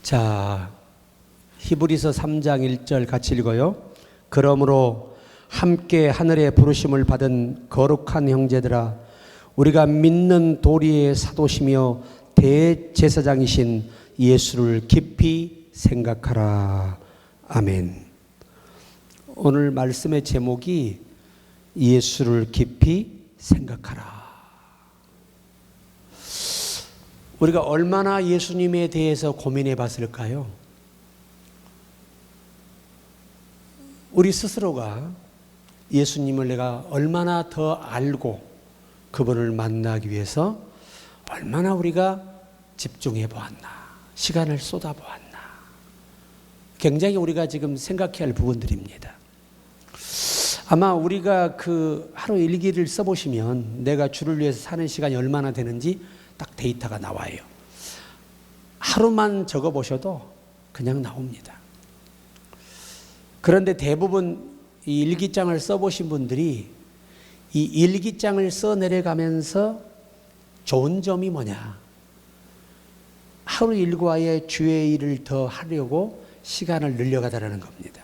자, 히브리서 3장 1절 같이 읽어요. 그러므로 함께 하늘의 부르심을 받은 거룩한 형제들아, 우리가 믿는 도리의 사도시며 대제사장이신 예수를 깊이 생각하라. 아멘. 오늘 말씀의 제목이 예수를 깊이 생각하라. 우리가 얼마나 예수님에 대해서 고민해 봤을까요? 우리 스스로가 예수님을 내가 얼마나 더 알고 그분을 만나기 위해서 얼마나 우리가 집중해 보았나, 시간을 쏟아 보았나, 굉장히 우리가 지금 생각해야 할 부분들입니다. 아마 우리가 그 하루 일기를 써보시면 내가 주를 위해서 사는 시간이 얼마나 되는지 딱 데이터가 나와요. 하루만 적어보셔도 그냥 나옵니다. 그런데 대부분 이 일기장을 써보신 분들이 이 일기장을 써내려가면서 좋은 점이 뭐냐? 하루 일과에 주의 일을 더 하려고 시간을 늘려가다라는 겁니다.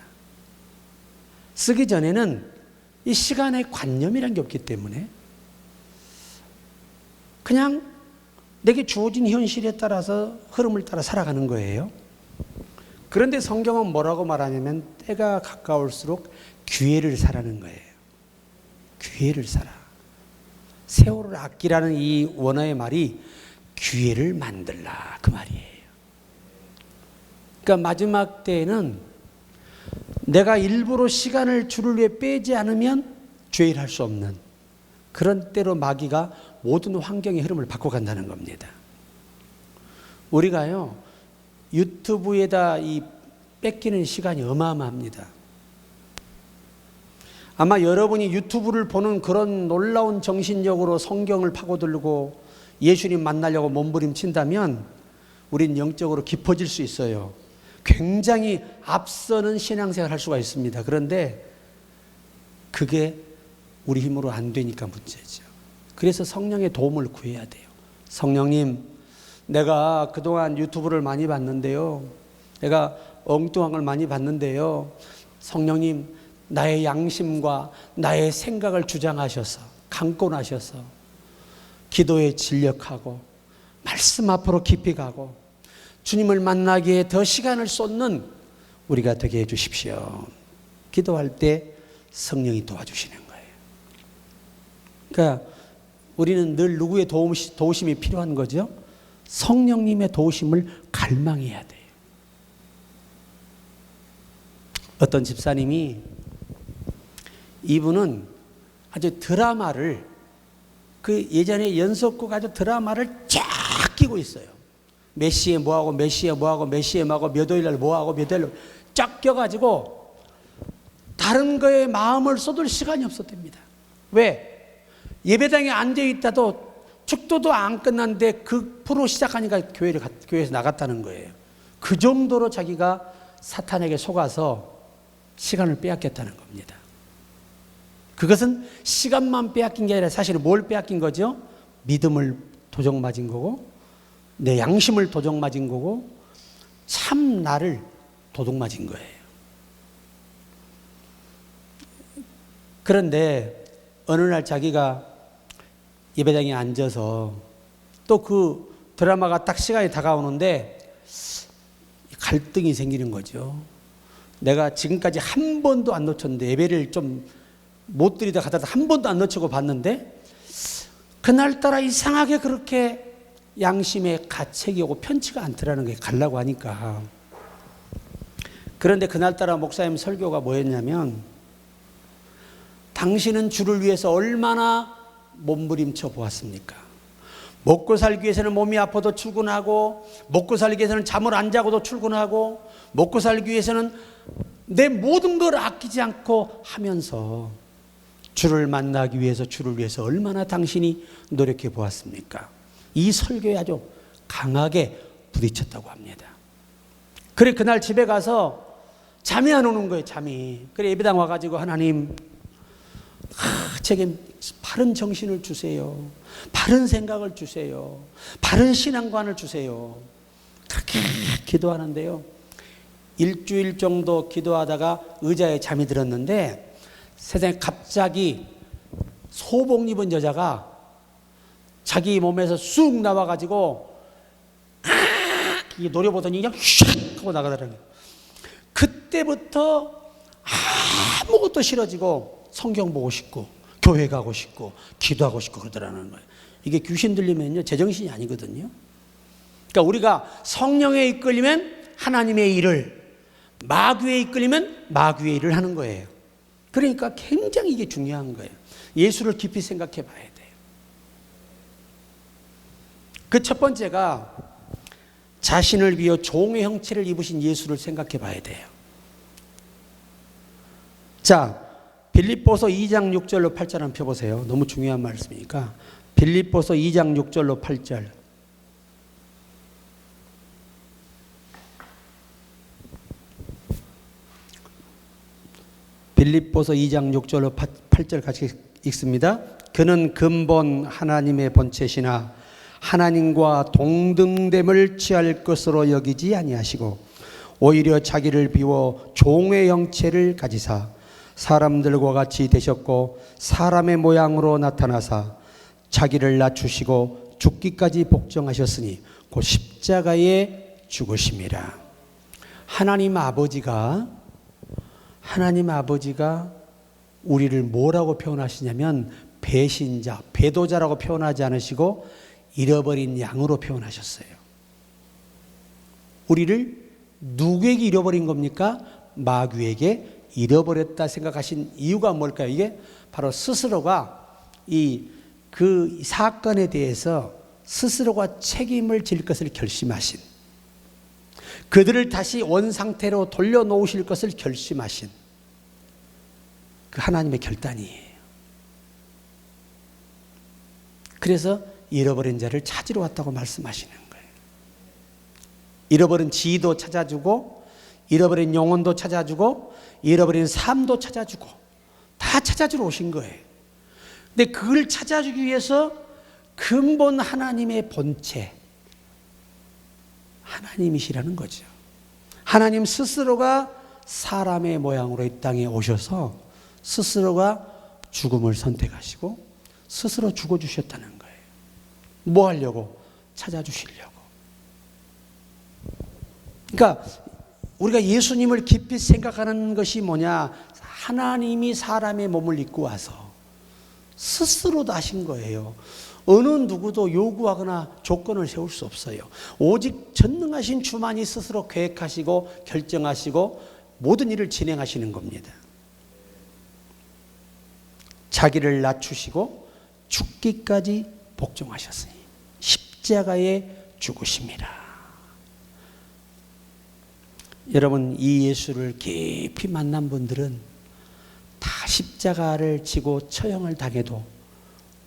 쓰기 전에는 이 시간의 관념이라는 게 없기 때문에 그냥 내게 주어진 현실에 따라서 흐름을 따라 살아가는 거예요. 그런데 성경은 뭐라고 말하냐면 때가 가까울수록 기회를 사라는 거예요. 기회를 사라. 세월을 아끼라는 이 원어의 말이 기회를 만들라 그 말이에요. 그러니까 마지막 때에는 내가 일부러 시간을 주를 위해 빼지 않으면 죄를 할 수 없는 그런 때로 마귀가 모든 환경의 흐름을 바꿔간다는 겁니다. 우리가요 유튜브에다 이 뺏기는 시간이 어마어마합니다. 아마 여러분이 유튜브를 보는 그런 놀라운 정신력으로 성경을 파고들고 예수님 만나려고 몸부림친다면 우린 영적으로 깊어질 수 있어요. 굉장히 앞서는 신앙생활을 할 수가 있습니다. 그런데 그게 우리 힘으로 안 되니까 문제죠. 그래서 성령의 도움을 구해야 돼요. 성령님, 내가 그동안 유튜브를 많이 봤는데요. 내가 엉뚱한 걸 많이 봤는데요. 성령님, 나의 양심과 나의 생각을 주장하셔서 강권하셔서 기도에 진력하고 말씀 앞으로 깊이 가고 주님을 만나기에 더 시간을 쏟는 우리가 되게 해 주십시오. 기도할 때 성령이 도와주시는 거예요. 그러니까 우리는 늘 누구의 도우심이 필요한 거죠? 성령님의 도우심을 갈망해야 돼요. 어떤 집사님이 이분은 아주 드라마를 그 예전에 연속극 아주 드라마를 쫙 끼고 있어요. 몇 시에 뭐하고 몇 시에 뭐하고 몇 시에 뭐하고 몇 월날 뭐하고 몇 월날 쫙 껴가지고 다른 거에 마음을 쏟을 시간이 없었답니다. 왜? 예배당에 앉아있다도 축도도 안 끝났는데 그 프로 시작하니까 교회에서 나갔다는 거예요. 그 정도로 자기가 사탄에게 속아서 시간을 빼앗겼다는 겁니다. 그것은 시간만 빼앗긴 게 아니라 사실은 뭘 빼앗긴 거죠? 믿음을 도적 맞은 거고 내 양심을 도적 맞은 거고 참 나를 도둑 맞은 거예요. 그런데 어느 날 자기가 예배당에 앉아서 또 그 드라마가 딱 시간이 다가오는데 갈등이 생기는 거죠. 내가 지금까지 한 번도 안 놓쳤는데 예배를 좀 못 드리다 가다가 한 번도 안 놓치고 봤는데 그날따라 이상하게 그렇게 양심에 가책이 오고 편치가 않더라는 게 가려고 하니까. 그런데 그날따라 목사님 설교가 뭐였냐면 당신은 주를 위해서 얼마나 몸부림쳐 보았습니까? 먹고 살기 위해서는 몸이 아파도 출근하고 먹고 살기 위해서는 잠을 안 자고도 출근하고 먹고 살기 위해서는 내 모든 걸 아끼지 않고 하면서 주를 만나기 위해서 주를 위해서 얼마나 당신이 노력해 보았습니까? 이 설교에 아주 강하게 부딪혔다고 합니다. 그래 그날 집에 가서 잠이 안 오는 거예요. 잠이. 그래 예배당 와가지고 하나님 제게 바른 정신을 주세요. 바른 생각을 주세요. 바른 신앙관을 주세요. 그렇게 기도하는데요. 일주일 정도 기도하다가 의자에 잠이 들었는데 세상에 갑자기 소복 입은 여자가 자기 몸에서 쑥 나와가지고 노려보더니 그냥 슉 하고 나가더라는 거예요. 그때부터 아무것도 싫어지고 성경 보고 싶고 교회 가고 싶고 기도하고 싶고 그러더라는 거예요. 이게 귀신 들리면요 제정신이 아니거든요. 그러니까 우리가 성령에 이끌리면 하나님의 일을, 마귀에 이끌리면 마귀의 일을 하는 거예요. 그러니까 굉장히 이게 중요한 거예요. 예수를 깊이 생각해 봐야 돼요. 그 첫 번째가 자신을 비워 종의 형체를 입으신 예수를 생각해 봐야 돼요. 자, 빌립보서 2장 6절로 8절 한번 펴보세요. 너무 중요한 말씀이니까. 빌립보서 2장 6절로 8절. 빌립보서 2장 6절로 8절 같이 읽습니다. 그는 근본 하나님의 본체시나 하나님과 동등됨을 취할 것으로 여기지 아니하시고 오히려 자기를 비워 종의 형체를 가지사 사람들과 같이 되셨고 사람의 모양으로 나타나사 자기를 낮추시고 죽기까지 복종하셨으니 곧 십자가에 죽으심이라. 하나님 아버지가 우리를 뭐라고 표현하시냐면 배신자, 배도자라고 표현하지 않으시고 잃어버린 양으로 표현하셨어요. 우리를 누구에게 잃어버린 겁니까? 마귀에게 잃어버렸다 생각하신 이유가 뭘까요? 이게 바로 스스로가 그 사건에 대해서 스스로가 책임을 질 것을 결심하신, 그들을 다시 원상태로 돌려놓으실 것을 결심하신 그 하나님의 결단이에요. 그래서 잃어버린 자를 찾으러 왔다고 말씀하시는 거예요. 잃어버린 지도 찾아주고 잃어버린 영혼도 찾아주고 잃어버린 삶도 찾아주고 다 찾아주러 오신 거예요. 근데 그걸 찾아주기 위해서 근본 하나님의 본체 하나님이시라는 거죠. 하나님 스스로가 사람의 모양으로 이 땅에 오셔서 스스로가 죽음을 선택하시고 스스로 죽어주셨다는 거예요. 뭐 하려고? 찾아주시려고. 그러니까 우리가 예수님을 깊이 생각하는 것이 뭐냐? 하나님이 사람의 몸을 입고 와서 스스로 하신 거예요. 어느 누구도 요구하거나 조건을 세울 수 없어요. 오직 전능하신 주만이 스스로 계획하시고 결정하시고 모든 일을 진행하시는 겁니다. 자기를 낮추시고 죽기까지 복종하셨으니 십자가에 죽으심이라. 여러분, 이 예수를 깊이 만난 분들은 다 십자가를 지고 처형을 당해도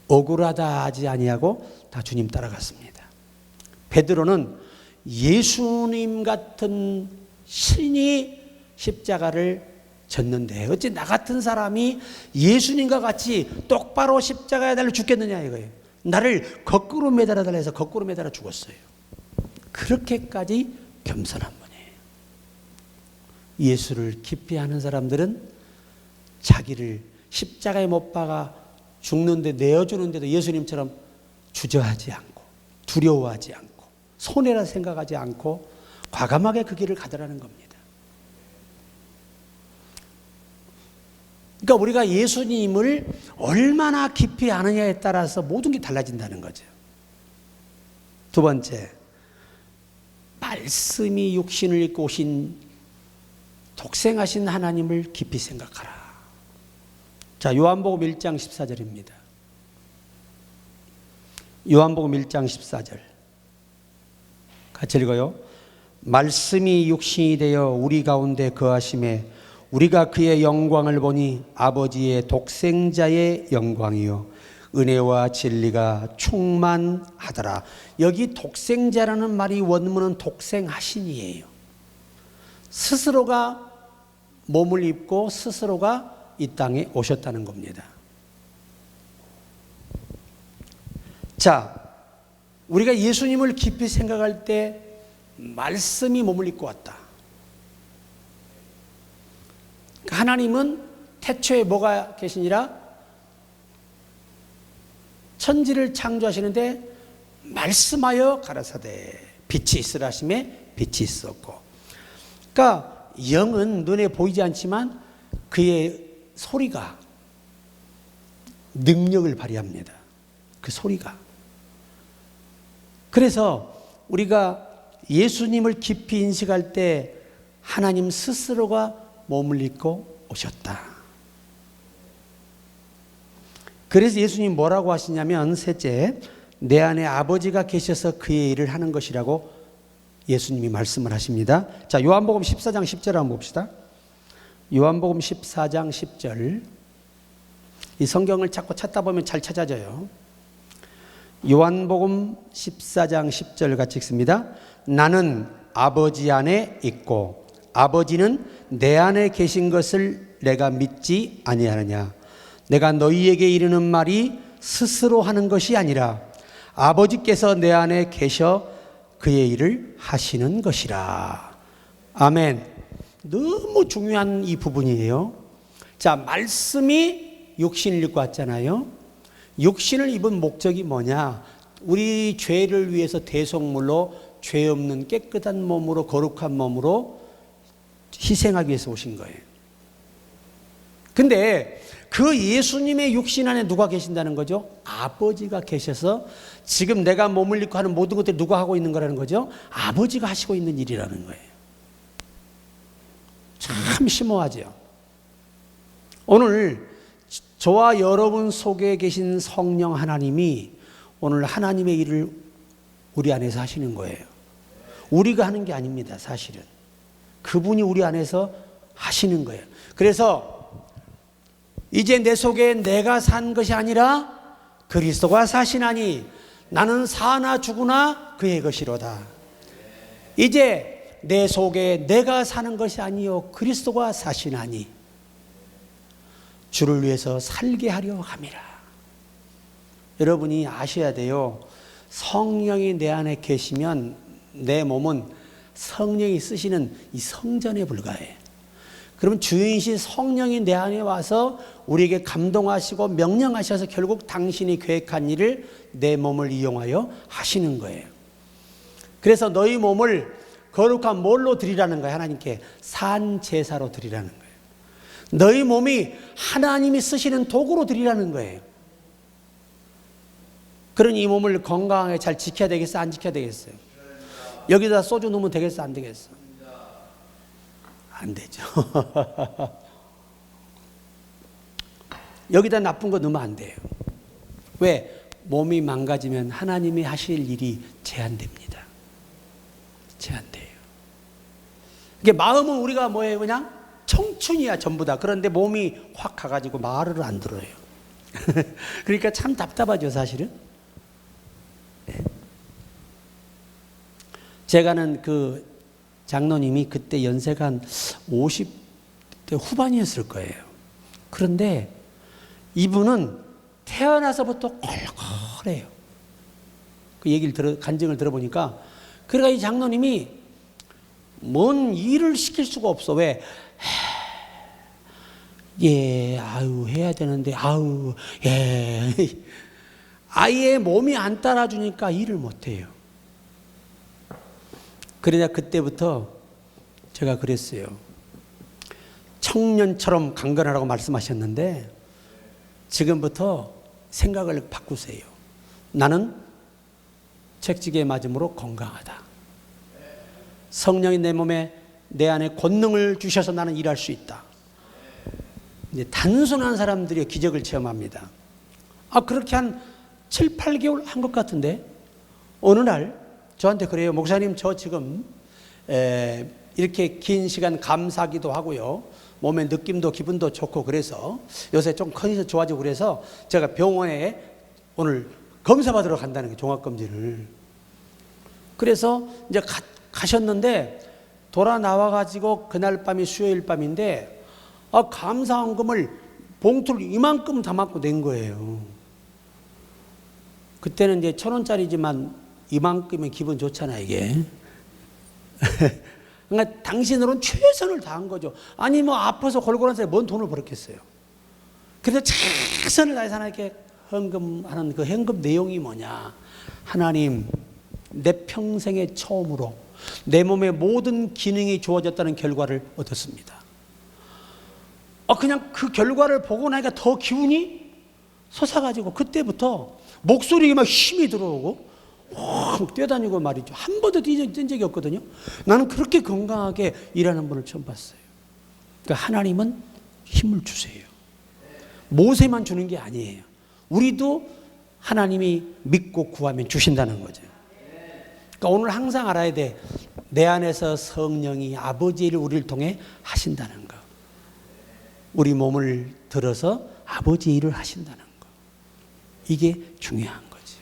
억울하다 하지 아니하고 다 주님 따라갔습니다. 베드로는 예수님 같은 신이 십자가를 졌는데 어찌 나 같은 사람이 예수님과 같이 똑바로 십자가에 달려 죽겠느냐 이거예요. 나를 거꾸로 매달아 달라 해서 거꾸로 매달아 죽었어요. 그렇게까지 겸손한 분이에요. 예수를 깊이 아는 사람들은 자기를 십자가에 못 박아 죽는데 내어주는데도 예수님처럼 주저하지 않고 두려워하지 않고 손해라 생각하지 않고 과감하게 그 길을 가더라는 겁니다. 그러니까 우리가 예수님을 얼마나 깊이 아느냐에 따라서 모든 게 달라진다는 거죠. 두 번째, 말씀이 육신을 입고 오신 독생하신 하나님을 깊이 생각하라. 자, 요한복음 1장 14절입니다. 요한복음 1장 14절. 같이 읽어요. 말씀이 육신이 되어 우리 가운데 거하심에 우리가 그의 영광을 보니 아버지의 독생자의 영광이요 은혜와 진리가 충만하더라. 여기 독생자라는 말이 원문은 독생하신이에요. 스스로가 몸을 입고 스스로가 이 땅에 오셨다는 겁니다. 자, 우리가 예수님을 깊이 생각할 때 말씀이 몸을 입고 왔다. 하나님은 태초에 뭐가 계시니라? 천지를 창조하시는데 말씀하여 가라사대 빛이 있으라 하심에 빛이 있었고. 그러니까 영은 눈에 보이지 않지만 그의 소리가 능력을 발휘합니다. 그 소리가. 그래서 우리가 예수님을 깊이 인식할 때 하나님 스스로가 몸을 입고 오셨다. 그래서 예수님 뭐라고 하시냐면, 셋째, 내 안에 아버지가 계셔서 그의 일을 하는 것이라고 예수님이 말씀을 하십니다. 자, 요한복음 14장 10절 한번 봅시다. 요한복음 14장 10절. 이 성경을 자꾸 찾다 보면 잘 찾아져요. 요한복음 14장 10절 같이 읽습니다. 나는 아버지 안에 있고 아버지는 내 안에 계신 것을 내가 믿지 아니하느냐. 내가 너희에게 이르는 말이 스스로 하는 것이 아니라 아버지께서 내 안에 계셔 그의 일을 하시는 것이라. 아멘. 너무 중요한 이 부분이에요. 자, 말씀이 육신을 입고 왔잖아요. 육신을 입은 목적이 뭐냐? 우리 죄를 위해서 대속물로 죄 없는 깨끗한 몸으로, 거룩한 몸으로 희생하기 위해서 오신 거예요. 근데 그 예수님의 육신 안에 누가 계신다는 거죠? 아버지가 계셔서 지금 내가 몸을 입고 하는 모든 것들을 누가 하고 있는 거라는 거죠? 아버지가 하시고 있는 일이라는 거예요. 참 심오하죠. 오늘 저와 여러분 속에 계신 성령 하나님이 오늘 하나님의 일을 우리 안에서 하시는 거예요. 우리가 하는 게 아닙니다, 사실은. 그분이 우리 안에서 하시는 거예요. 그래서 이제 내 속에 내가 산 것이 아니라 그리스도가 사시나니 나는 사나 죽으나 그의 것이로다. 이제 내 속에 내가 사는 것이 아니요 그리스도가 사시나니 주를 위해서 살게 하려 함이라. 여러분이 아셔야 돼요. 성령이 내 안에 계시면 내 몸은 성령이 쓰시는 이 성전에 불과해. 그러면 주인이신 성령이 내 안에 와서 우리에게 감동하시고 명령하셔서 결국 당신이 계획한 일을 내 몸을 이용하여 하시는 거예요. 그래서 너희 몸을 거룩한 뭘로 드리라는 거예요? 하나님께 산 제사로 드리라는 거예요. 너희 몸이 하나님이 쓰시는 도구로 드리라는 거예요. 그러니 이 몸을 건강하게 잘 지켜야 되겠어? 안 지켜야 되겠어요? 여기다 소주 넣으면 되겠어? 안 되겠어? 안 되죠. 여기다 나쁜 거 넣으면 안 돼요. 왜? 몸이 망가지면 하나님이 하실 일이 제한됩니다. 제한돼요. 이게 마음은 우리가 뭐예요? 그냥 청춘이야 전부 다. 그런데 몸이 확 가가지고 말을 안 들어요. 그러니까 참 답답하죠, 사실은. 네. 제가 아는 그 장로님이 그때 연세가 한 50대 후반이었을 거예요. 그런데 이분은 태어나서부터 콜콜해요. 그 얘기를 간증을 들어보니까, 그러니까 이 장로님이 뭔 일을 시킬 수가 없어. 왜? 예, 아유, 해야 되는데, 아유, 예. 아예 몸이 안 따라주니까 일을 못해요. 그러자 그때부터 제가 그랬어요. 청년처럼 강건하라고 말씀하셨는데 지금부터 생각을 바꾸세요. 나는 책지기에 맞음으로 건강하다. 성령이 내 몸에 내 안에 권능을 주셔서 나는 일할 수 있다. 이제 단순한 사람들이 기적을 체험합니다. 그렇게 한 7, 8개월 한 것 같은데 어느 날 저한테 그래요. 목사님, 저 지금 이렇게 긴 시간 감사하기도 하고요. 몸의 느낌도 기분도 좋고 그래서 요새 좀 컨디션 좋아지고 그래서 제가 병원에 오늘 검사받으러 간다는 게 종합검진을. 그래서 이제 가셨는데 돌아 나와가지고 그날 밤이 수요일 밤인데 감사원금을 봉투를 이만큼 담았고 낸 거예요. 그때는 이제 1,000원짜리지만 이만큼이면 기분 좋잖아, 이게. 그러니까 당신으로는 최선을 다한 거죠. 아니 뭐 아파서 골골한데 뭔 돈을 벌었겠어요. 그래서 최선을 다해서 하나님께 헌금하는 그 헌금 내용이 뭐냐. 하나님, 내 평생의 처음으로 내 몸의 모든 기능이 좋아졌다는 결과를 얻었습니다. 그냥 그 결과를 보고 나니까 더 기운이 솟아가지고 그때부터 목소리에 막 힘이 들어오고 막 뛰어다니고 말이죠. 한 번도 뛴 적이 없거든요. 나는 그렇게 건강하게 일하는 분을 처음 봤어요. 그러니까 하나님은 힘을 주세요. 모세만 주는 게 아니에요. 우리도 하나님이 믿고 구하면 주신다는 거죠. 그러니까 오늘 항상 알아야 돼. 내 안에서 성령이 아버지의 일을 우리를 통해 하신다는 거. 우리 몸을 들어서 아버지의 일을 하신다는 거. 이게 중요한 거죠.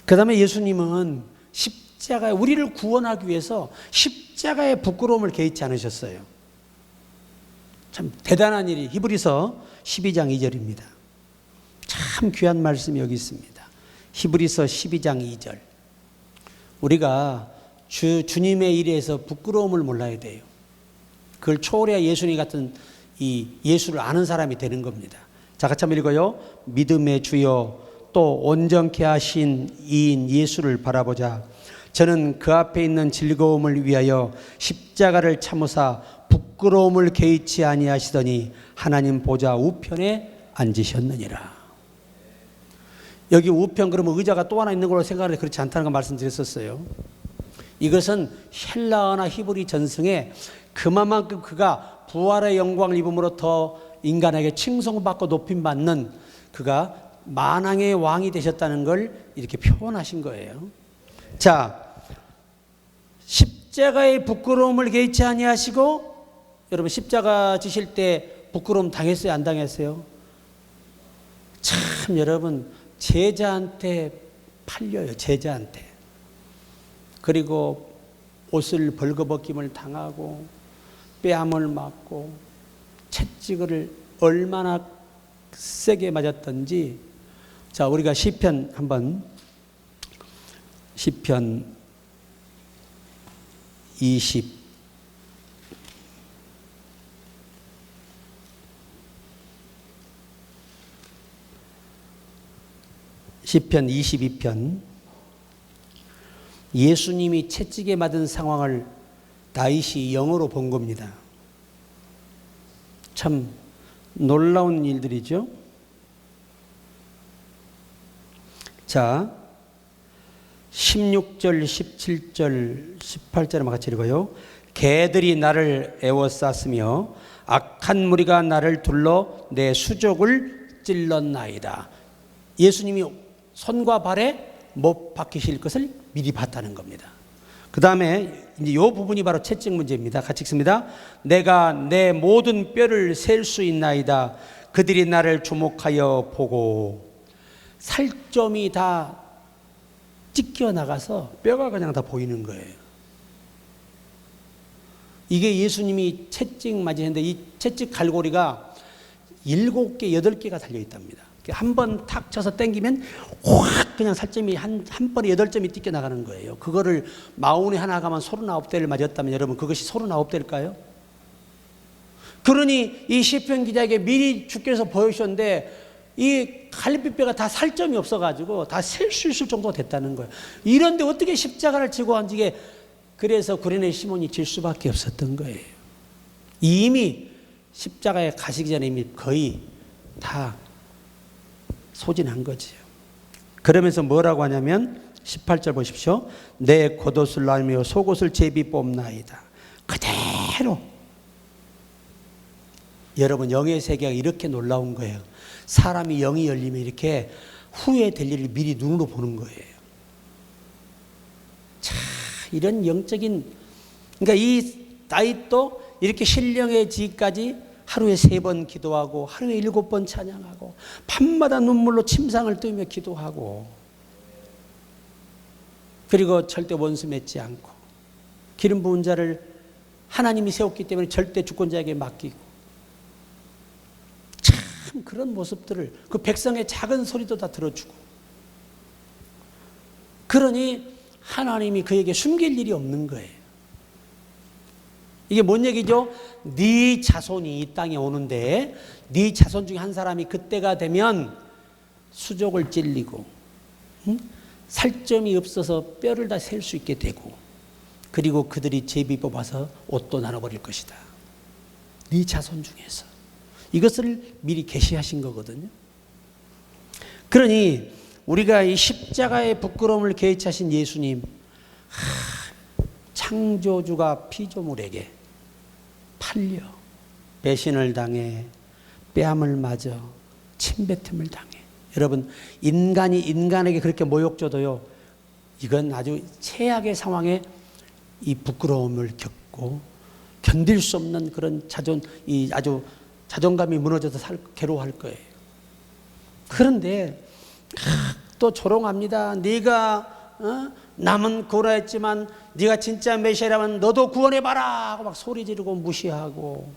그 다음에 예수님은 십자가에 우리를 구원하기 위해서 십자가의 부끄러움을 개의치 않으셨어요. 참 대단한 일이 히브리서 12장 2절입니다. 참 귀한 말씀이 여기 있습니다. 히브리서 12장 2절. 우리가 주님의 일에서 부끄러움을 몰라야 돼요. 그걸 초월해야 예수님 같은 이 예수를 아는 사람이 되는 겁니다. 자, 같이 한번 읽어요. 믿음의 주여 또 온전케 하신 이인 예수를 바라보자. 저는 그 앞에 있는 즐거움을 위하여 십자가를 참으사 부끄러움을 개의치 아니하시더니 하나님 보좌 우편에 앉으셨느니라. 여기 우편 그러면 의자가 또 하나 있는 걸로 생각하는데 그렇지 않다는 거 말씀드렸었어요. 이것은 헬라어나 히브리 전승에 그만큼 그가 부활의 영광을 입음으로 더 인간에게 칭송받고 높임받는 그가 만왕의 왕이 되셨다는 걸 이렇게 표현하신 거예요. 자, 십자가의 부끄러움을 개의치 아니하시고, 여러분 십자가 지실 때 부끄러움 당했어요? 안 당했어요? 참 여러분 제자한테 팔려요. 제자한테. 그리고 옷을 벌거벗김을 당하고 뺨을 맞고 채찍을 얼마나 세게 맞았던지. 자, 우리가 시편 한번, 시편 20 시편 22편. 예수님이 채찍에 맞은 상황을 다윗이 영어로 본 겁니다. 참 놀라운 일들이죠. 자, 16절, 17절, 18절 한번 같이 읽어요. 개들이 나를 에워쌌으며 악한 무리가 나를 둘러 내 수족을 찔렀나이다. 예수님이 손과 발에 못 박히실 것을 미리 봤다는 겁니다. 그 다음에 이제 이 부분이 바로 채찍 문제입니다. 같이 읽습니다. 내가 내 모든 뼈를 셀 수 있나이다. 그들이 나를 주목하여 보고. 살점이 다 찢겨 나가서 뼈가 그냥 다 보이는 거예요. 이게 예수님이 채찍 맞으셨는데 이 채찍 갈고리가 7개, 8개가 달려 있답니다. 한 번 탁 쳐서 당기면 확 그냥 살점이 한 번에 8점이 찢겨 나가는 거예요. 그거를 마운에 하나 가면 39대를 맞았다면 여러분 그것이 39대일까요? 그러니 이 시편 기자에게 미리 주께서 보여주셨는데 이 갈비뼈가 다 살점이 없어가지고 다 셀 수 있을 정도가 됐다는 거예요. 이런데 어떻게 십자가를 지고 앉게. 그래서 구레네 시몬이 질 수밖에 없었던 거예요. 이미 십자가에 가시기 전에 이미 거의 다 소진한 거지요. 그러면서 뭐라고 하냐면 18절 보십시오. 내 겉옷을 날며 속옷을 제비 뽑나이다. 그대로. 여러분 영의 세계가 이렇게 놀라운 거예요. 사람이 영이 열리면 이렇게 후에 될 일을 미리 눈으로 보는 거예요. 자, 이런 영적인, 그러니까 이 다윗도 이렇게 신령해지기까지 하루에 3번 기도하고 하루에 7번 찬양하고 밤마다 눈물로 침상을 뜨며 기도하고 그리고 절대 원수 맺지 않고 기름 부은 자를 하나님이 세웠기 때문에 절대 주권자에게 맡기고 참 그런 모습들을 그 백성의 작은 소리도 다 들어주고 그러니 하나님이 그에게 숨길 일이 없는 거예요. 이게 뭔 얘기죠? 네 자손이 이 땅에 오는데 네 자손 중에 한 사람이 그때가 되면 수족을 찔리고 살점이 없어서 뼈를 다 셀 수 있게 되고, 그리고 그들이 제비 뽑아서 옷도 나눠버릴 것이다. 네 자손 중에서. 이것을 미리 계시하신 거거든요. 그러니 우리가 이 십자가의 부끄러움을 개의하신 예수님, 창조주가 피조물에게 팔려 배신을 당해 뺨을 맞아 침뱉음을 당해. 여러분, 인간이 인간에게 그렇게 모욕 줘도요, 이건 아주 최악의 상황에 이 부끄러움을 겪고 견딜 수 없는 그런 아주 자존감이 무너져서 괴로워할 거예요. 그런데 또 조롱합니다. 네가 남은 구원했지만 네가 진짜 메시아라면 너도 구원해봐라 하고 막 소리 지르고 무시하고,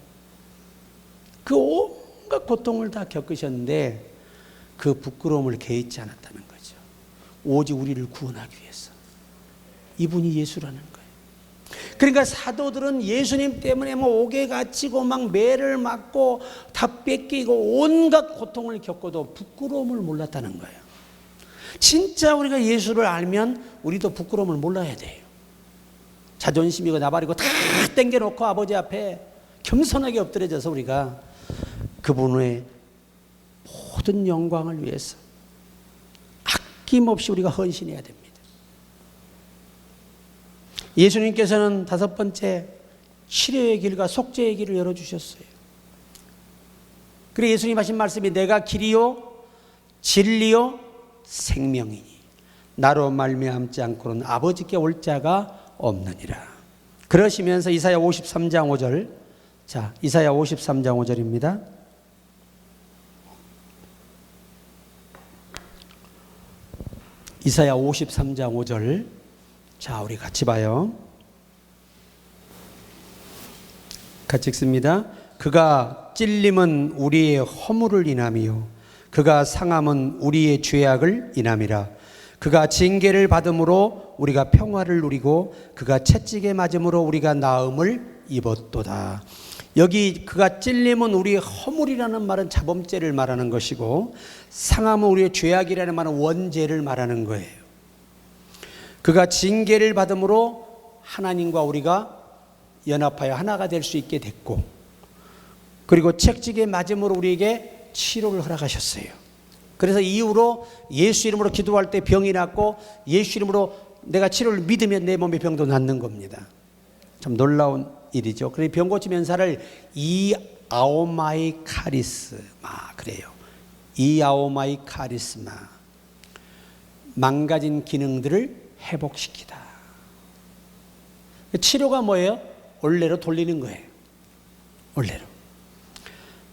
그 온갖 고통을 다 겪으셨는데 그 부끄러움을 개의치 않았다는 거죠. 오직 우리를 구원하기 위해서. 이분이 예수라는 거예요. 그러니까 사도들은 예수님 때문에 뭐 옥에 갇히고 막 매를 맞고 다 뺏기고 온갖 고통을 겪어도 부끄러움을 몰랐다는 거예요. 진짜 우리가 예수를 알면 우리도 부끄러움을 몰라야 돼요. 자존심이고 나발이고 다 땡겨놓고 아버지 앞에 겸손하게 엎드려져서 우리가 그분의 모든 영광을 위해서 아낌없이 우리가 헌신해야 됩니다. 예수님께서는 다섯 번째 치료의 길과 속죄의 길을 열어주셨어요. 그리고 예수님 하신 말씀이 내가 길이요 진리요 생명이니 나로 말미암지 않고는 아버지께 올 자가 없느니라. 그러시면서 이사야 53장 5절, 자, 이사야 53장 5절입니다. 이사야 53장 5절. 자, 우리 같이 봐요. 같이 읽습니다. 그가 찔림은 우리의 허물을 인함이요 그가 상함은 우리의 죄악을 인함이라. 그가 징계를 받음으로 우리가 평화를 누리고 그가 채찍에 맞음으로 우리가 나음을 입었도다. 여기 그가 찔림은 우리의 허물이라는 말은 자범죄를 말하는 것이고, 상함은 우리의 죄악이라는 말은 원죄를 말하는 거예요. 그가 징계를 받음으로 하나님과 우리가 연합하여 하나가 될 수 있게 됐고, 그리고 채찍에 맞음으로 우리에게 치료를 허락하셨어요. 그래서 이후로 예수 이름으로 기도할 때 병이 낫고, 예수 이름으로 내가 치료를 믿으면 내 몸의 병도 낫는 겁니다. 참 놀라운 일이죠. 그래서 병 고침 연사를 이아오마이 카리스마 그래요. 이아오마이 카리스마, 망가진 기능들을 회복시키다. 치료가 뭐예요? 원래로 돌리는 거예요. 원래로.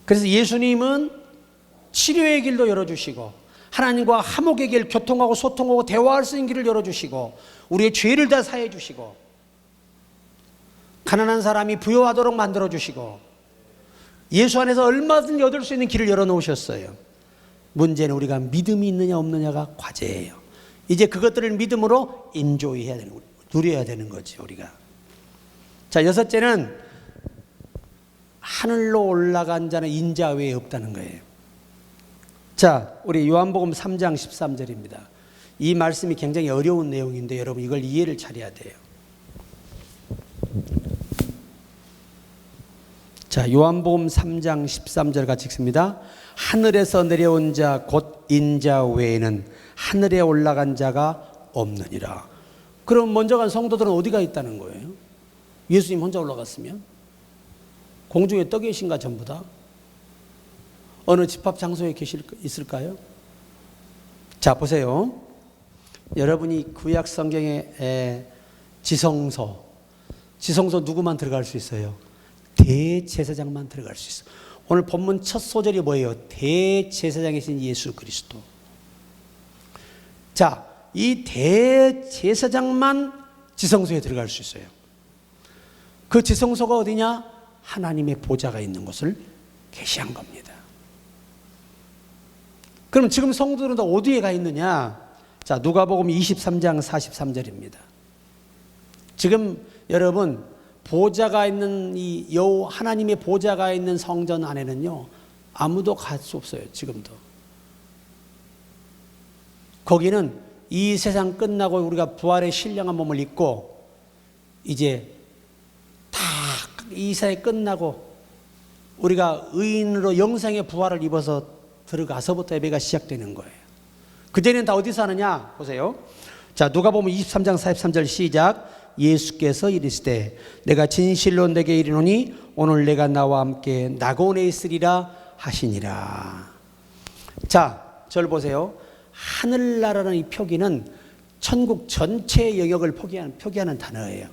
그래서 예수님은 치료의 길도 열어주시고, 하나님과 화목의 길, 교통하고 소통하고 대화할 수 있는 길을 열어주시고, 우리의 죄를 다 사해 주시고, 가난한 사람이 부유하도록 만들어주시고, 예수 안에서 얼마든지 얻을 수 있는 길을 열어놓으셨어요. 문제는 우리가 믿음이 있느냐 없느냐가 과제예요. 이제 그것들을 믿음으로 인조해야 되는 거예요. 누려야 되는 거죠, 우리가. 자, 여섯째는 하늘로 올라간 자는 인자 외에 없다는 거예요. 자, 우리 요한복음 3장 13절입니다. 이 말씀이 굉장히 어려운 내용인데 여러분 이걸 이해를 잘해야 돼요. 자, 요한복음 3장 13절 같이 읽습니다. 하늘에서 내려온 자 곧 인자 외에는 하늘에 올라간 자가 없느니라. 그럼 먼저 간 성도들은 어디가 있다는 거예요? 예수님 혼자 올라갔으면? 공중에 떠 계신가 전부 다? 어느 집합 장소에 있을까요? 자, 보세요. 여러분이 구약 성경의 지성소 누구만 들어갈 수 있어요? 대제사장만 들어갈 수 있어요. 오늘 본문 첫 소절이 뭐예요? 대제사장이신 예수 그리스도. 자, 이 대제사장만 지성소에 들어갈 수 있어요. 그 지성소가 어디냐? 하나님의 보좌가 있는 곳을 계시한 겁니다. 그럼 지금 성도들은 어디에 가 있느냐? 자, 누가복음 23장 43절입니다. 지금 여러분 보좌가 있는 이 여호 하나님의 보좌가 있는 성전 안에는요 아무도 갈 수 없어요. 지금도. 거기는 이 세상 끝나고 우리가 부활의 신령한 몸을 입고 이제 다 이 세상이 끝나고 우리가 의인으로 영생의 부활을 입어서 들어가서부터 예배가 시작되는 거예요. 그전에는 다 어디서 하느냐 보세요. 자, 누가복음 23장 43절 시작. 예수께서 이르시되 내가 진실로 내게 이르노니 오늘 내가 나와 함께 낙원에 있으리라 하시니라. 자, 절 보세요. 하늘나라는 이 표기는 천국 전체의 영역을 표기하는 단어예요.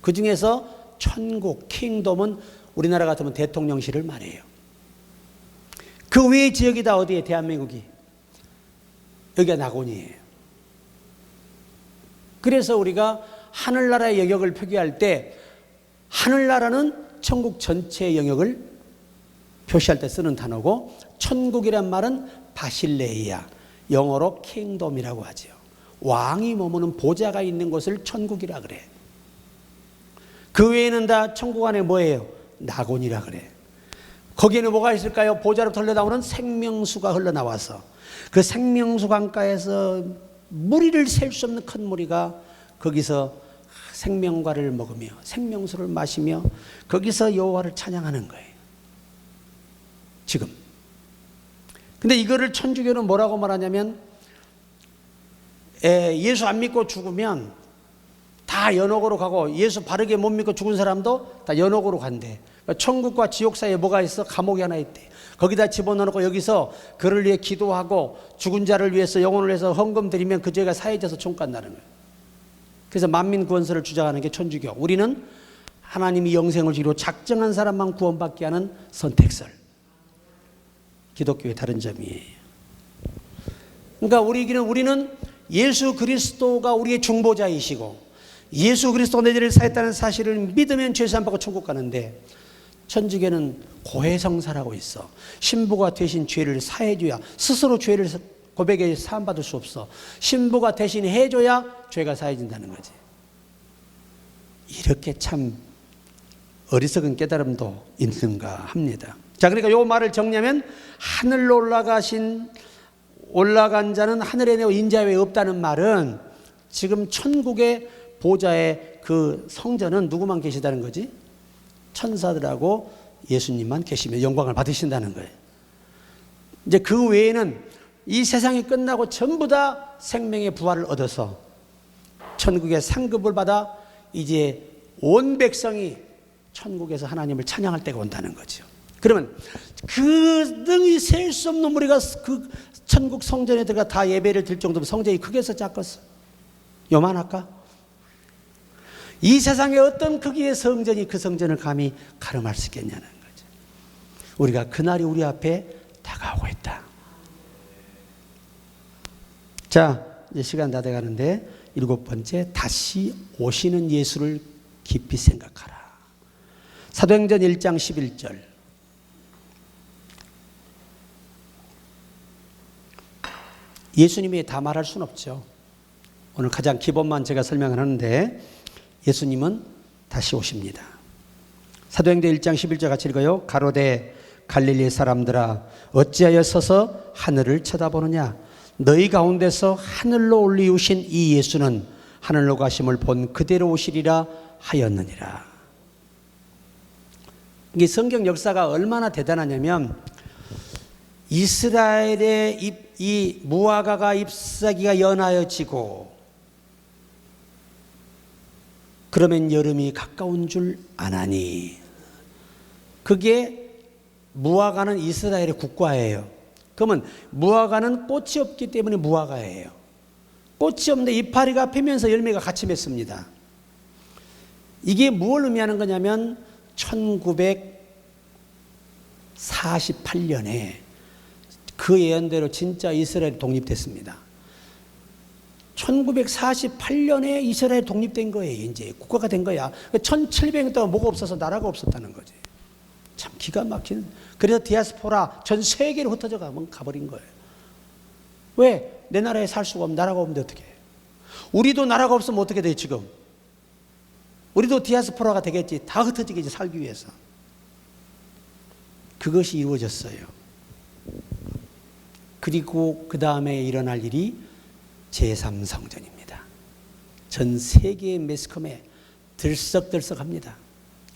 그 중에서 천국, 킹덤은 우리나라 같으면 대통령실을 말해요. 그 외의 지역이 다 어디에? 대한민국이. 여기가 낙원이에요. 그래서 우리가 하늘나라의 영역을 표기할 때 하늘나라는 천국 전체의 영역을 표시할 때 쓰는 단어고 천국이란 말은 바실레이아, 영어로 킹덤이라고 하죠. 왕이 머무는 보좌가 있는 곳을 천국이라 그래. 그 외에는 다 천국 안에 뭐예요? 낙원이라 그래. 거기에는 뭐가 있을까요? 보좌로부터 흘러나오는 생명수가 흘러나와서 그 생명수 강가에서 무리를 셀 수 없는 큰 무리가 거기서 생명과를 먹으며 생명수를 마시며 거기서 여호와를 찬양하는 거예요. 지금. 근데 이거를 천주교는 뭐라고 말하냐면 예수 안 믿고 죽으면 다 연옥으로 가고 예수 바르게 못 믿고 죽은 사람도 다 연옥으로 간대. 그러니까 천국과 지옥 사이에 뭐가 있어? 감옥이 하나 있대. 거기다 집어넣고 여기서 그를 위해 기도하고 죽은 자를 위해서 영혼을 위해서 헌금 드리면 그 죄가 사해져서 천국 간다는 거예요. 그래서 만민구원설을 주장하는 게 천주교. 우리는 하나님이 영생을 주기로 작정한 사람만 구원받게 하는 선택설. 기독교의 다른 점이에요. 그러니까 우리는 예수 그리스도가 우리의 중보자이시고 예수 그리스도가 내 죄를 사했다는 사실을 믿으면 죄 사함 받고 천국 가는데 천주교는 고해성사라고 있어. 신부가 대신 죄를 사해줘야 스스로 죄를 고백해 사함 받을 수 없어. 신부가 대신 해줘야 죄가 사해진다는 거지. 이렇게 참 어리석은 깨달음도 있는가 합니다. 자, 그러니까 요 말을 정리하면 하늘로 올라간 자는 하늘에 내어 인자 외에 없다는 말은 지금 천국의 보좌의 그 성전은 누구만 계시다는 거지? 천사들하고 예수님만 계시며 영광을 받으신다는 거예요. 이제 그 외에는 이 세상이 끝나고 전부 다 생명의 부활을 얻어서 천국의 상급을 받아 이제 온 백성이 천국에서 하나님을 찬양할 때가 온다는 거죠. 그러면 그 능히 셀 수 없는 무리가 그 천국 성전에 들어가 다 예배를 드릴 정도면 성전이 크겠어 작겠어? 요만할까? 이 세상에 어떤 크기의 성전이 그 성전을 감히 가름할 수 있겠냐는 거죠. 우리가 그날이 우리 앞에 다가오고 있다. 자, 이제 시간 다 돼가는데 7번째, 다시 오시는 예수를 깊이 생각하라. 사도행전 1장 11절. 예수님이 다 말할 수는 없죠. 오늘 가장 기본만 제가 설명을 하는데 예수님은 다시 오십니다. 사도행전 1장 11절 같이 읽어요. 가로되 갈릴리 사람들아 어찌하여 서서 하늘을 쳐다보느냐. 너희 가운데서 하늘로 올리우신 이 예수는 하늘로 가심을 본 그대로 오시리라 하였느니라. 이게 성경 역사가 얼마나 대단하냐면 이스라엘의 이 무화과가 잎사귀가 연하여지고 그러면 여름이 가까운 줄 아나니. 그게 무화과는 이스라엘의 국과예요. 그러면 무화과는 꽃이 없기 때문에 무화과예요. 꽃이 없는데 이파리가 피면서 열매가 같이 맺습니다. 이게 무엇을 의미하는 거냐면 1948년에 그 예언대로 진짜 이스라엘이 독립됐습니다. 1948년에 이스라엘이 독립된 거예요. 이제 국가가 된 거야. 1700년 동안 뭐가 없어서 나라가 없었다는 거지. 참 기가 막힌. 그래서 디아스포라 전 세계로 흩어져 가버린 거예요. 왜? 내 나라에 살 수가 없는 나라가 없는데 어떻게 해? 우리도 나라가 없으면 어떻게 돼 지금? 우리도 디아스포라가 되겠지. 다 흩어지겠지 살기 위해서. 그것이 이루어졌어요. 그리고 그 다음에 일어날 일이 제3성전입니다. 전 세계의 매스컴에 들썩들썩합니다.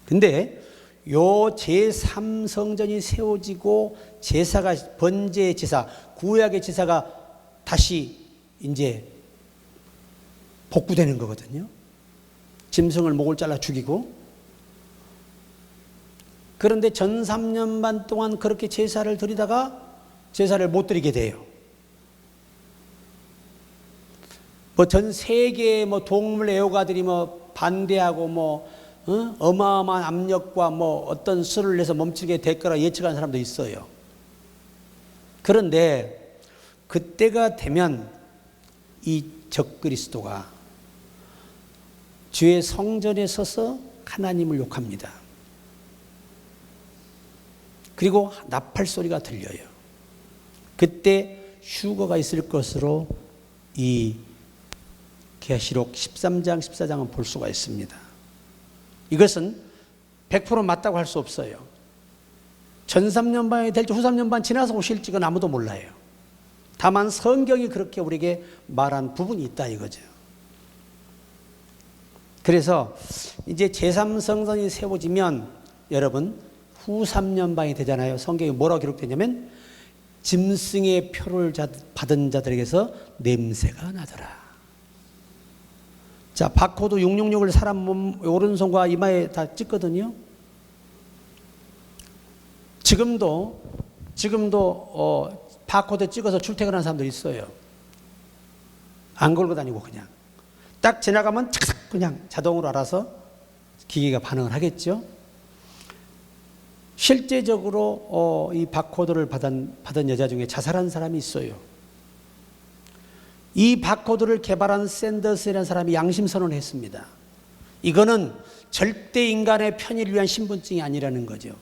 근데 요 제3성전이 세워지고 제사가 번제의 제사, 구약의 제사가 다시 이제 복구되는 거거든요. 짐승을 목을 잘라 죽이고. 그런데 전 3년 반 동안 그렇게 제사를 드리다가 제사를 못 드리게 돼요. 뭐 전 세계의 뭐 동물 애호가들이 뭐 반대하고 어마어마한 압력과 뭐 어떤 수를 내서 멈추게 될 거라 예측하는 사람도 있어요. 그런데 그때가 되면 이 적그리스도가 주의 성전에 서서 하나님을 욕합니다. 그리고 나팔 소리가 들려요. 그때 휴거가 있을 것으로 이 계시록 13장, 14장은 볼 수가 있습니다. 이것은 100% 맞다고 할 수 없어요. 전 3년반이 될지 후 3년반 지나서 오실지 그건 아무도 몰라요. 다만 성경이 그렇게 우리에게 말한 부분이 있다 이거죠. 그래서 이제 제3성전이 세워지면 여러분 후 3년반이 되잖아요. 성경에 뭐라고 기록되냐면 짐승의 표를 받은 자들에게서 냄새가 나더라. 자, 바코드 666을 사람 몸 오른손과 이마에 다 찍거든요. 지금도 바코드 찍어서 출퇴근하는 사람들 있어요. 안 걸고 다니고 그냥 딱 지나가면 착착 그냥 자동으로 알아서 기계가 반응을 하겠죠. 실제적으로 이 바코드를 받은 여자 중에 자살한 사람이 있어요. 이 바코드를 개발한 샌더스라는 사람이 양심선언을 했습니다. 이거는 절대 인간의 편의를 위한 신분증이 아니라는 거죠.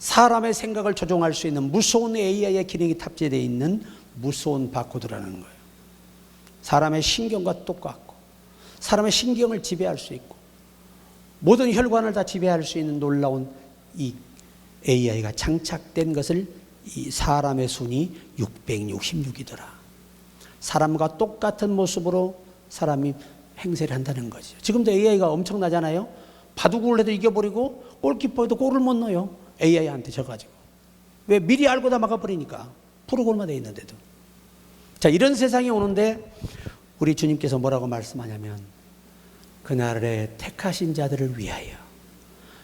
사람의 생각을 조종할 수 있는 무서운 AI의 기능이 탑재되어 있는 무서운 바코드라는 거예요. 사람의 신경과 똑같고 사람의 신경을 지배할 수 있고 모든 혈관을 다 지배할 수 있는 놀라운 이 AI가 장착된 것을 이 사람의 순이 666이더라. 사람과 똑같은 모습으로 사람이 행세를 한다는 거죠. 지금도 AI가 엄청나잖아요. 바둑을 해도 이겨버리고 골키퍼에도 골을 못 넣어요. AI한테 져가지고. 왜? 미리 알고 다 막아버리니까. 프로그램화 되어 있는데도. 자, 이런 세상이 오는데 우리 주님께서 뭐라고 말씀하냐면 그날에 택하신 자들을 위하여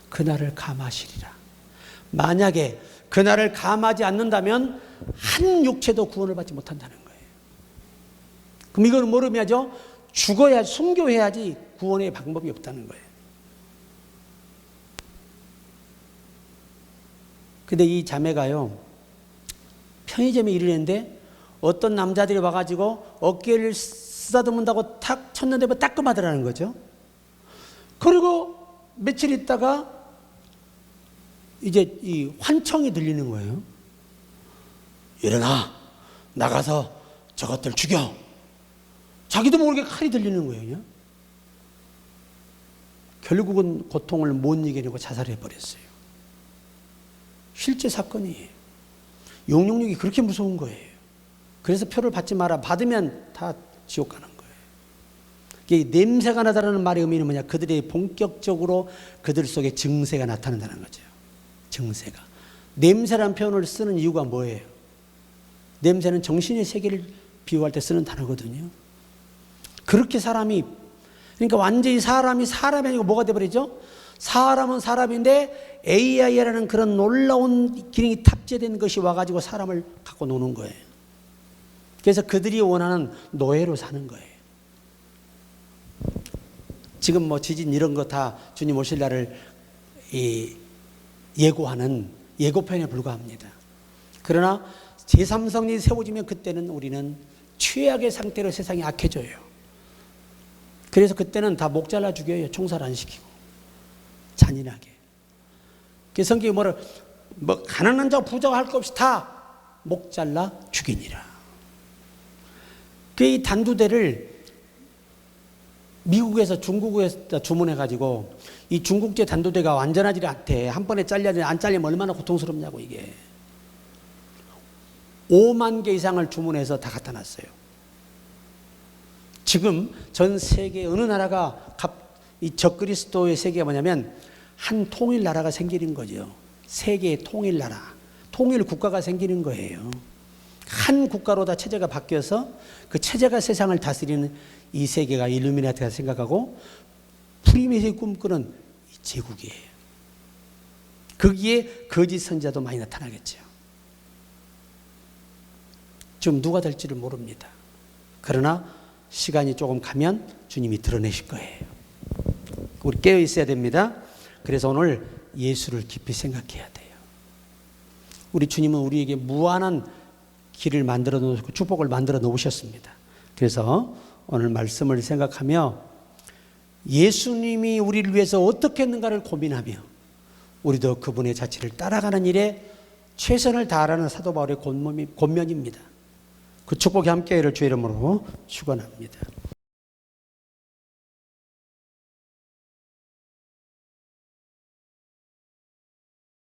그날을 감하시리라. 만약에 그날을 감하지 않는다면 한 육체도 구원을 받지 못한다는 거예요. 그럼 이거는 뭐로 해야죠? 죽어야 순교해야지 구원의 방법이 없다는 거예요. 근데 이 자매가요 편의점에 일을 했는데 어떤 남자들이 와가지고 어깨를 쓰다듬는다고 탁 쳤는데 뭐 따끔하더라는 거죠. 그리고 며칠 있다가 이제 이 환청이 들리는 거예요. 일어나 나가서 저것들 죽여. 자기도 모르게 칼이 들리는 거예요. 결국은 고통을 못 이겨내고 자살해 버렸어요. 실제 사건이에요. 666이 그렇게 무서운 거예요. 그래서 표를 받지 마라. 받으면 다 지옥 가는 거예요. 이게 냄새가 나다라는 말의 의미는 뭐냐? 그들이 본격적으로 그들 속에 증세가 나타난다는 거죠. 증세가. 냄새라는 표현을 쓰는 이유가 뭐예요? 냄새는 정신의 세계를 비유할 때 쓰는 단어거든요. 그렇게 사람이, 그러니까 완전히 사람이 아니고 뭐가 돼버리죠? 사람은 사람인데 AI라는 그런 놀라운 기능이 탑재된 것이 와가지고 사람을 갖고 노는 거예요. 그래서 그들이 원하는 노예로 사는 거예요. 지금 뭐 지진 이런 거 다 주님 오실 날을 예고하는 예고편에 불과합니다. 그러나 제3성이 세워지면 그때는 우리는 최악의 상태로 세상이 악해져요. 그래서 그때는 다 목 잘라 죽여요. 총살 안 시키고. 잔인하게. 그 성경이 뭐 가난한 자와 부자가 할 것 없이 다 목 잘라 죽이니라. 이 단두대를 미국에서 중국에서 주문해가지고 이 중국제 단두대가 완전하지 않대. 한 번에 잘려야 돼. 안 잘리면 얼마나 고통스럽냐고 이게. 5만 개 이상을 주문해서 다 갖다 놨어요. 지금 전 세계 어느 나라가 이 적그리스도의 세계가 뭐냐면 한 통일 나라가 생기는 거죠. 세계의 통일 나라, 통일 국가가 생기는 거예요. 한 국가로 다 체제가 바뀌어서 그 체제가 세상을 다스리는 이 세계가 일루미나티가 생각하고 프리메이슨이 꿈꾸는 이 제국이에요. 거기에 거짓 선지자도 많이 나타나겠죠. 지금 누가 될지를 모릅니다. 그러나 시간이 조금 가면 주님이 드러내실 거예요. 우리 깨어 있어야 됩니다. 그래서 오늘 예수를 깊이 생각해야 돼요. 우리 주님은 우리에게 무한한 길을 만들어 놓으시고 축복을 만들어 놓으셨습니다. 그래서 오늘 말씀을 생각하며 예수님이 우리를 위해서 어떻게 했는가를 고민하며 우리도 그분의 자취를 따라가는 일에 최선을 다하라는 사도 바울의 권면입니다. 그 축복이 함께하기를 주의 이름으로 축원합니다.